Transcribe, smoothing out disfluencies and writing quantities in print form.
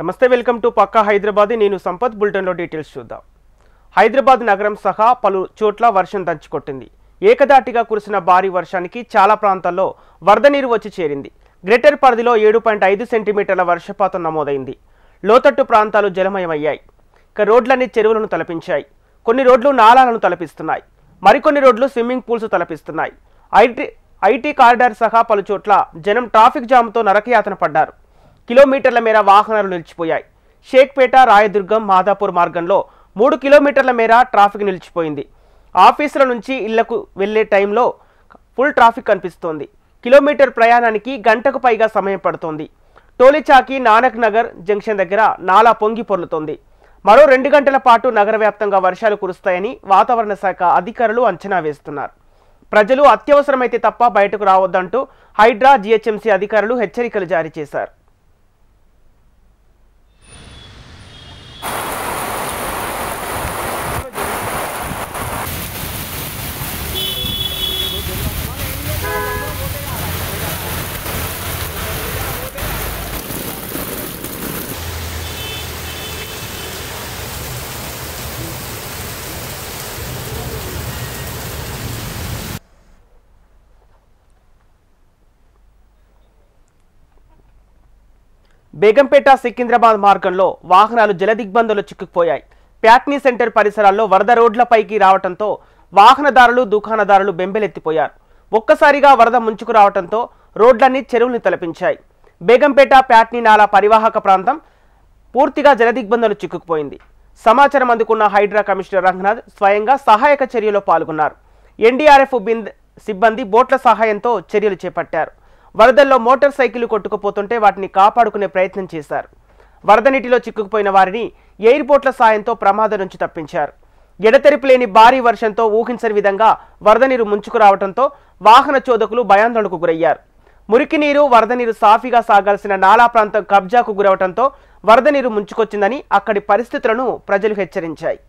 నమస్తే, welcome to పక్కా హైదరాబాద్. నేను సంపత్. బులెటిన్లో డీటెయిల్స్ చూద్దాం. హైదరాబాద్ నగరం సహా పలు చోట్ల వర్షం దంచుకొట్టింది. ఏకదాటిగా కురిసిన భారీ వర్షానికి చాలా ప్రాంతాల్లో వరద నీరు వచ్చి చేరింది. గ్రేటర్ పరిధిలో 7.5 సెంటీమీటర్ల వర్షపాతం నమోదైంది. లోతట్టు ప్రాంతాలు జలమయమయ్యాయి. ఇక రోడ్లన్నీ చెరువులను తలపించాయి. కొన్ని రోడ్లు నాలాలను తలపిస్తున్నాయి. మరికొన్ని రోడ్లు స్విమ్మింగ్ పూల్స్ తలపిస్తున్నాయి. ఐటీ కారిడార్ సహా పలు చోట్ల జనం ట్రాఫిక్ జామ్తో నరకయాతన పడ్డారు. కిలోమీటర్ల మేర వాహనాలు నిలిచిపోయాయి. షేక్పేట, రాయదుర్గం, మాదాపూర్ మార్గంలో 3 కిలోమీటర్ల మేర ట్రాఫిక్ నిలిచిపోయింది. ఆఫీసుల నుంచి ఇళ్లకు వెళ్లే టైంలో ఫుల్ ట్రాఫిక్ కనిపిస్తోంది. కిలోమీటర్ ప్రయాణానికి గంటకు పైగా సమయం పడుతోంది. టోలీచాకి, నానక్ నగర్ జంక్షన్ దగ్గర నాలా పొంగి పొర్లుతోంది. మరో 2 గంటల పాటు నగర వ్యాప్తంగా వర్షాలు కురుస్తాయని వాతావరణ శాఖ అధికారులు అంచనా వేస్తున్నారు. ప్రజలు అత్యవసరమైతే తప్ప బయటకు రావద్దంటూ హైడ్రా, జీహెచ్ఎంసీ అధికారులు హెచ్చరికలు జారీ చేశారు. బేగంపేట, సికింద్రాబాద్ మార్గంలో వాహనాలు జలదిగ్బంధంలో చిక్కుకుపోయాయి. ప్యాట్నీ సెంటర్ పరిసరాల్లో వరద రోడ్లపైకి రావడంతో వాహనదారులు, దుకాణదారులు బెంబెలెత్తిపోయారు. ఒక్కసారిగా వరద ముంచుకు రావడంతో రోడ్లన్నీ చెరువుల్ని తలపించాయి. బేగంపేట, ప్యాట్నీ నాలా పరివాహక ప్రాంతం పూర్తిగా జలదిగ్బంధంలో చిక్కుకుపోయింది. సమాచారం అందుకున్న హైడ్రా కమిషనర్ రంగనాథ్ స్వయంగా సహాయక చర్యలో పాల్గొన్నారు. ఎన్డీఆర్ఎఫ్ సిబ్బంది బోట్ల సహాయంతో చర్యలు చేపట్టారు. వరదల్లో మోటార్ సైకిల్ కొట్టుకుపోతుంటే వాటిని కాపాడుకునే ప్రయత్నం చేశారు. వరద నీటిలో చిక్కుకుపోయిన వారిని ఎయిర్పోర్ట్ల సాయంతో ప్రమాదం నుంచి తప్పించారు. ఎడతెరిపి లేని భారీ వర్షంతో ఊహించని విధంగా వరద నీరు ముంచుకు రావడంతో వాహన చోదకులు భయాందోళనకు గురయ్యారు. మురికి నీరు, వరద నీరు సాఫీగా సాగాల్సిన నాలా ప్రాంతం కబ్జాకు గురవడంతో వరద నీరు ముంచుకొచ్చిందని అక్కడి పరిస్థితులను ప్రజలు హెచ్చరించాయి.